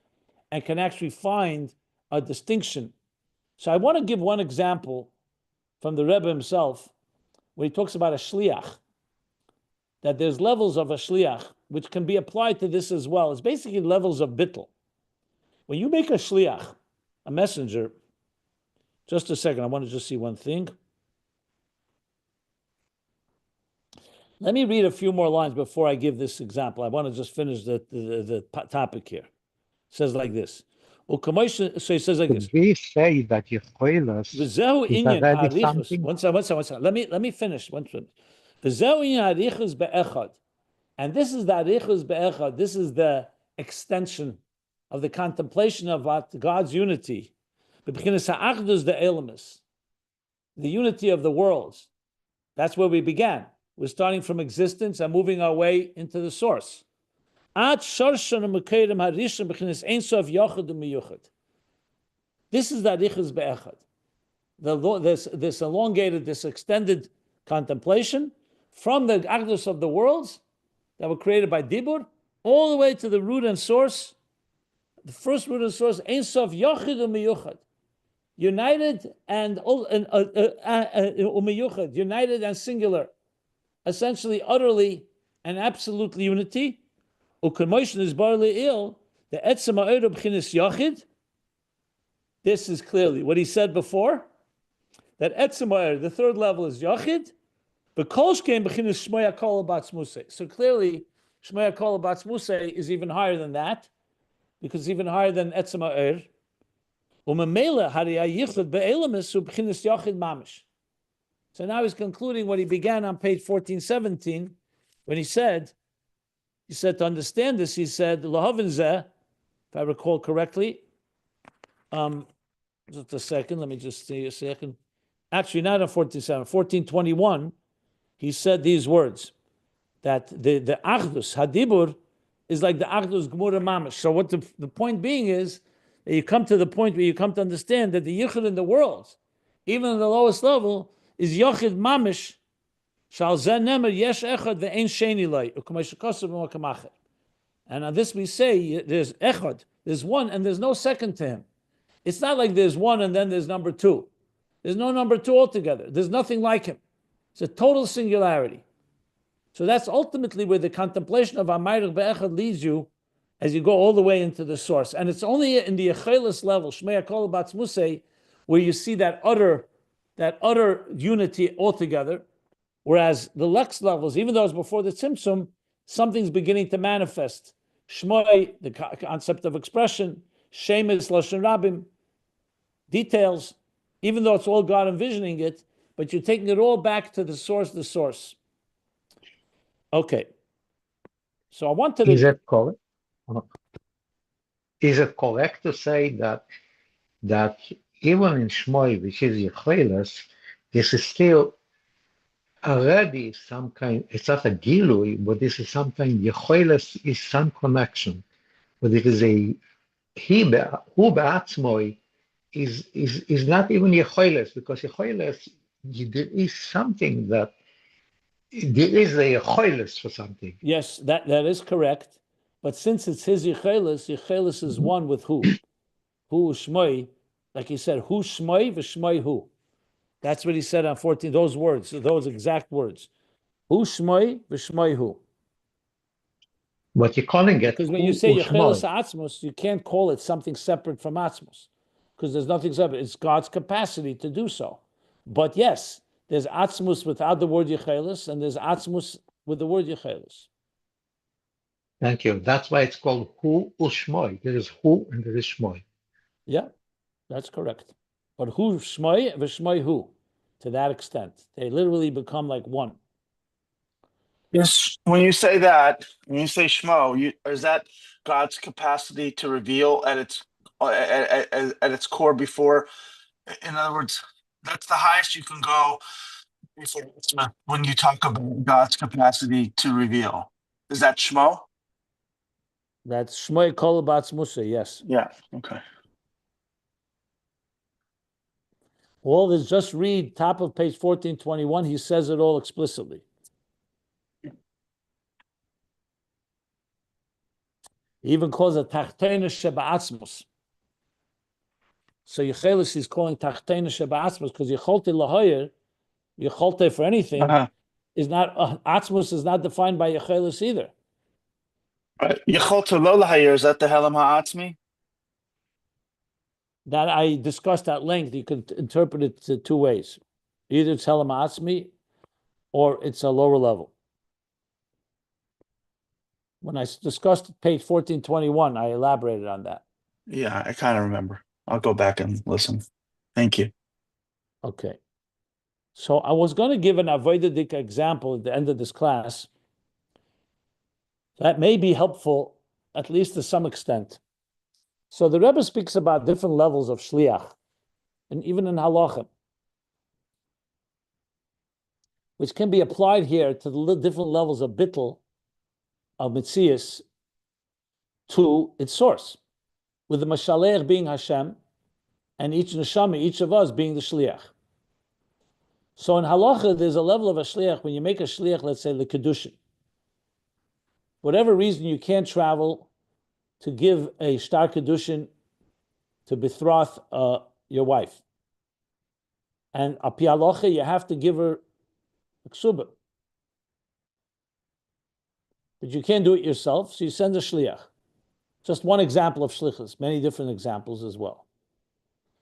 and can actually find a distinction. So I want to give one example from the Rebbe himself, where he talks about a shliach, that there's levels of a shliach, which can be applied to this as well. It's basically levels of bittul. When you make a shliach, a messenger, just a second, I want to just see one thing. Let me read a few more lines before I give this example. I want to just finish the topic here. It says like this. So he says like this. We say that Yechelas is already something. One second. Let me finish. And this is the arichus be'echad. This is the extension of the contemplation of what God's unity. The unity of the worlds. That's where we began. We're starting from existence and moving our way into the source. This is the arichus be'echad. This elongated, this extended contemplation from the achdus of the worlds that were created by Dibur, all the way to the root and source, the first root and source, Ein Sof Yochid u'Miyuchad, united and u'Miyuchad, united and singular, essentially, utterly and absolutely unity. U'Kemoishin is bar le'il, the Etzem ha'Or b'chinas Yochid. This is clearly what he said before, that Etzem ha'Or, the third level is Yochid, So clearly, Shemo HaKolul Batzmusei is even higher than that, because it's even higher than Etzem Ha'er. So now he's concluding what he began on page 1417, when he said to understand this, he said, Lahavin zeh, if I recall correctly, just a second, let me just see a second. Actually, not on 1421, he said these words, that the Achdus, Hadibur, is like the Achdus Gemura Mamish. So what the point being is, that you come to the point where you come to understand that the Yichud in the world, even on the lowest level, is Yochid Mamish, Shal Zeh Nemer Yesh Echad Ve'ein Sheni Lai, U'kamei Shekosov V'Makamacher. And on this we say, there's Echad, there's one, and there's no second to him. It's not like there's one and then there's number two. There's no number two altogether. There's nothing like him. It's a total singularity. So that's ultimately where the contemplation of Amayrik Be'echad leads you as you go all the way into the source. And it's only in the Achelis level, Shemo HaKolul Batzmusei, where you see that utter unity altogether. Whereas the Lex levels, even though it's before the Tzimtzum, something's beginning to manifest. Shmoi, the concept of expression, Shemis, Lashon Rabim, details, even though it's all God envisioning it, but you're taking it all back to the source. Okay. So I wanted to... Is it correct? Is it correct to say that even in Shmoi, which is Yecheles, this is still already some kind, it's not a Gilui, but this is some kind, Yecheles is some connection, but it is a, Hu Be'atzmoi is not even Yecheles, because Yecheles, there is something that, there is a Yecheles for something. Yes, that is correct. But since it's his Yecheles is one with who? Hu Shmoi, like he said, Hu Shmoi v'Shmoi Hu. That's what he said on 14, those words, those exact words. Hu Shmoi v'Shmoi Hu. But you're calling it, because when you say Yecheles Atzmos, you can't call it something separate from Atzmos, because there's nothing separate. It's God's capacity to do so. But yes, there's Atzmos without the word Yecheles, and there's Atzmos with the word Yecheles. Thank you. That's why it's called Hu Ushmoi. There is Hu and there is Shmoi. Yeah, that's correct. But Hu Shmoi v'Shmoi Hu, to that extent, they literally become like one. Yes, when you say that, when you say Shemo, is that God's capacity to reveal at its core before? In other words, that's the highest you can go when you talk about God's capacity to reveal. Is that Shemo? That's Shemo HaKolul Batzmusei, yes. Yeah, okay. All this, just read top of page 1421, he says it all explicitly. He even calls it Tachteina Sheba'atzmos. So Yecheles is calling Tachteina Sheba'atzmos because Yecholte Lahoyer, Yecholte for anything, is not, Atzmos is not defined by Yecheles either. Yecholte Lo Lahayer, is that the Helam Ha'atzmi? That I discussed at length. You could interpret it two ways. Either it's Helam Ha'atzmi or it's a lower level. When I discussed page 1421, I elaborated on that. Yeah, I kind of remember. I'll go back and listen. Thank you. Okay. So I was going to give an Avodah example at the end of this class. That may be helpful, at least to some extent. So the Rebbe speaks about different levels of shliach, and even in halachim, which can be applied here to the different levels of bittul, of mitzias, to its source, with the mashalech being Hashem, and each neshama, each of us being the shliach. So in halacha, there's a level of a shliach, when you make a shliach, let's say the kedushin. Whatever reason you can't travel to give a shtar kedushin to betroth your wife. And a pi halacha, you have to give her a ksuba. But you can't do it yourself, so you send a shliach. Just one example of shlichus, many different examples as well.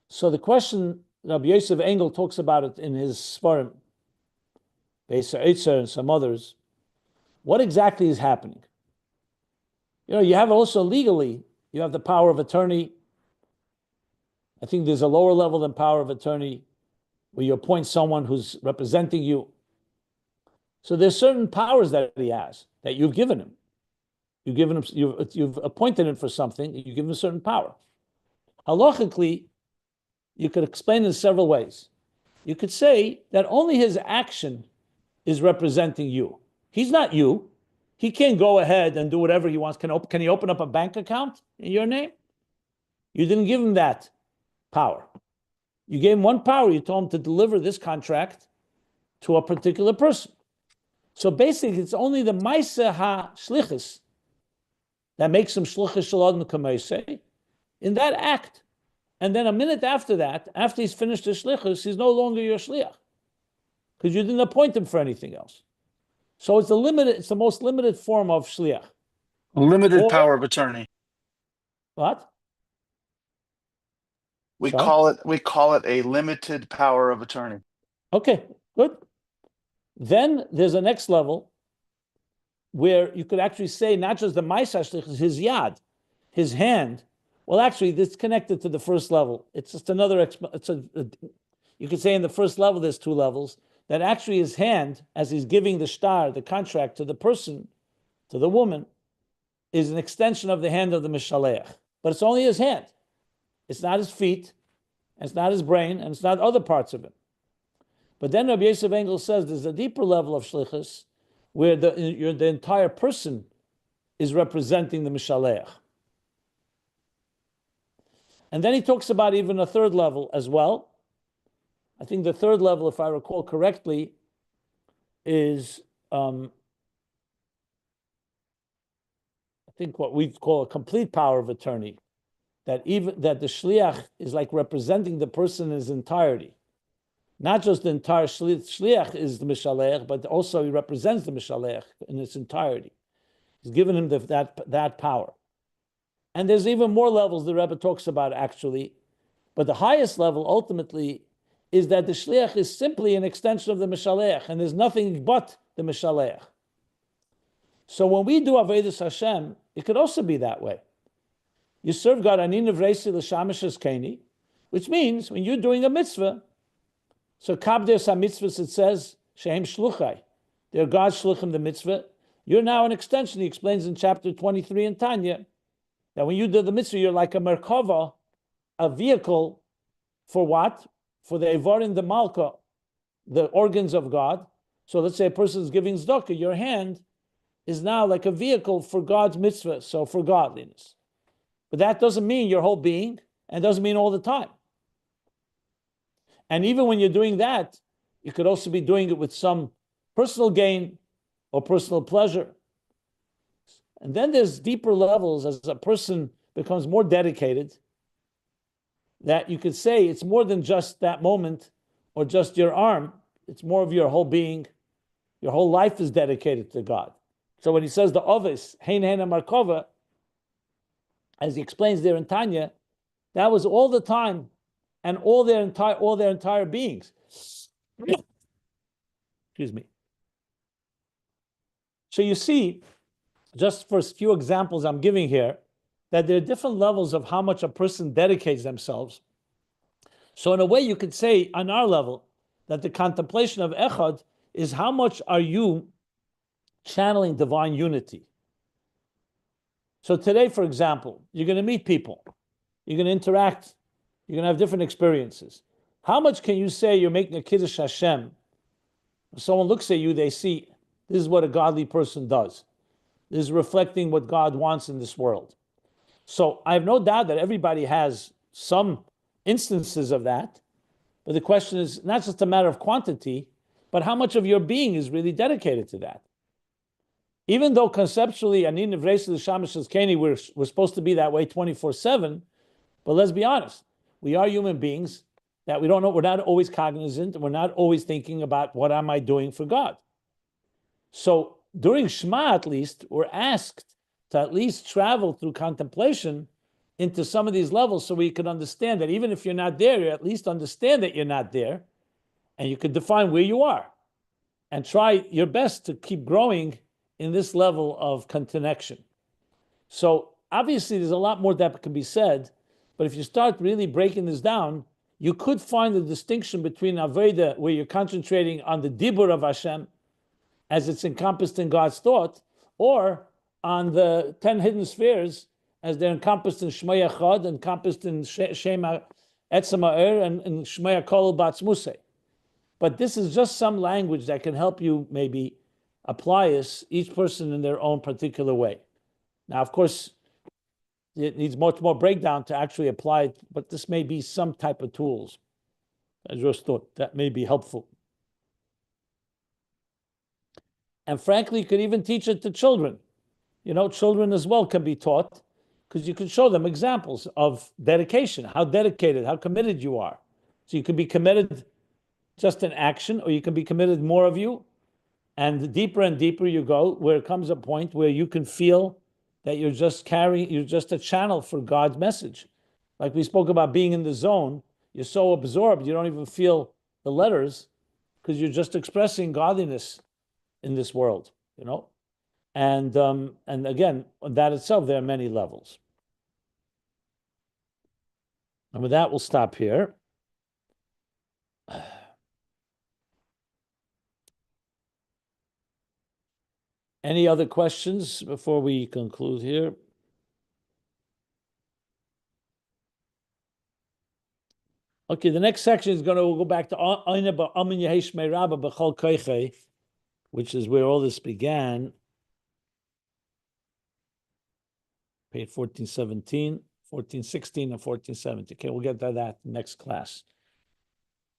So the question, Rabbi Yosef Engel talks about it in his Svarim, Beis Eitzer and some others, what exactly is happening? You have also legally, you have the power of attorney. I think there's a lower level than power of attorney where you appoint someone who's representing you. So there's certain powers that he has that you've given him. You've appointed him for something. You give him a certain power. Halachically, you could explain it in several ways. You could say that only his action is representing you. He's not you. He can't go ahead and do whatever he wants. Can he open up a bank account in your name? You didn't give him that power. You gave him one power. You told him to deliver this contract to a particular person. So basically, it's only the Maisa ha-shlichus that makes him shlichus shalom k'meisei in that act. And then a minute after that, after he's finished his shlichus, he's no longer your shliach because you didn't appoint him for anything else. So it's the most limited form of shliach. Limited power of attorney. What? We call it a limited power of attorney. Okay, good. Then there's a next level where you could actually say not just the Maisa shlichus, his yad, his hand. Well, actually, this is connected to the first level. It's just another. You could say in the first level, there's two levels. That actually his hand, as he's giving the shtar, the contract to the person, to the woman, is an extension of the hand of the Mishaleach. But it's only his hand. It's not his feet, and it's not his brain, and it's not other parts of him. But then Rabbi Yosef Engel says there's a deeper level of shlichus where the entire person is representing the Mishaleach. And then he talks about even a third level as well. I think the third level, if I recall correctly, is I think what we call a complete power of attorney. That the shliach is like representing the person in his entirety. Not just the entire shliach is the mishalech, but also he represents the mishalech in its entirety. He's given him that power. And there's even more levels the Rebbe talks about actually, but the highest level ultimately is that the shliach is simply an extension of the mishalech, and there's nothing but the mishalech. So when we do Avodas Hashem, it could also be that way. You serve God anin nevreisi l'shamish eskeni, which means when you're doing a mitzvah, so kabdes ha-mitzvahs it says, shehem shluchai, they're God's shluchim the mitzvah, you're now an extension. He explains in chapter 23 in Tanya, that when you do the mitzvah, you're like a merkava, a vehicle for what? For the Evarim, the Malka, the organs of God. So let's say a person is giving tzedakah, your hand is now like a vehicle for God's mitzvah, so for godliness. But that doesn't mean your whole being, and doesn't mean all the time. And even when you're doing that, you could also be doing it with some personal gain or personal pleasure. And then there's deeper levels as a person becomes more dedicated, that you could say it's more than just that moment or just your arm. It's more of your whole being. Your whole life is dedicated to God. So when he says the ovis, hein hein markova, as he explains there in Tanya, that was all the time and all their entire beings. Excuse me. So you see, just for a few examples I'm giving here, that there are different levels of how much a person dedicates themselves. So in a way, you could say on our level that the contemplation of Echad is how much are you channeling divine unity. So today, for example, you're going to meet people, you're going to interact, you're going to have different experiences. How much can you say you're making a Kiddush Hashem? When someone looks at you, they see this is what a godly person does. This is reflecting what God wants in this world. So I have no doubt that everybody has some instances of that, but the question is not just a matter of quantity, but how much of your being is really dedicated to that. Even though conceptually, Anin Nevreis L'Shamish Keni, we're supposed to be that way 24/7, but let's be honest, we are human beings that we don't know, we're not always cognizant, we're not always thinking about what am I doing for God. So during Shema, at least, we're asked to at least travel through contemplation into some of these levels so we can understand that even if you're not there, you at least understand that you're not there, and you can define where you are. and try your best to keep growing in this level of connection. So obviously there's a lot more that can be said, but if you start really breaking this down, you could find the distinction between Avodah, where you're concentrating on the Dibur of Hashem, as it's encompassed in God's thought, or on the 10 hidden sefiros, as they're encompassed in Shemo Echad, encompassed in Shemo Ohr, and in Shemo HaKolul b'atzmusei. But this is just some language that can help you maybe apply this, each person in their own particular way. Now, of course, it needs much more breakdown to actually apply it, but this may be some type of tools. I just thought that may be helpful. And frankly, you could even teach it to children. You know, children as well can be taught, because you can show them examples of dedication, how dedicated, how committed you are. So you can be committed just in action, or you can be committed more of you. And the deeper and deeper you go, where it comes a point where you can feel that you're just a channel for God's message. Like we spoke about being in the zone, you're so absorbed, you don't even feel the letters, because you're just expressing godliness in this world, you know? And again, on that itself, there are many levels. And with that, we'll stop here. Any other questions before we conclude here? Okay, the next section is going to go back to which is where all this began. Page 1417, 1416, and 1417. Okay, we'll get to that next class.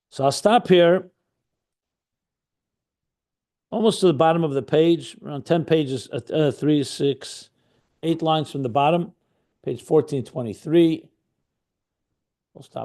So I'll stop here. Almost to the bottom of the page, around 10 pages, 3, 6, 8 lines from the bottom, page 1423. We'll stop.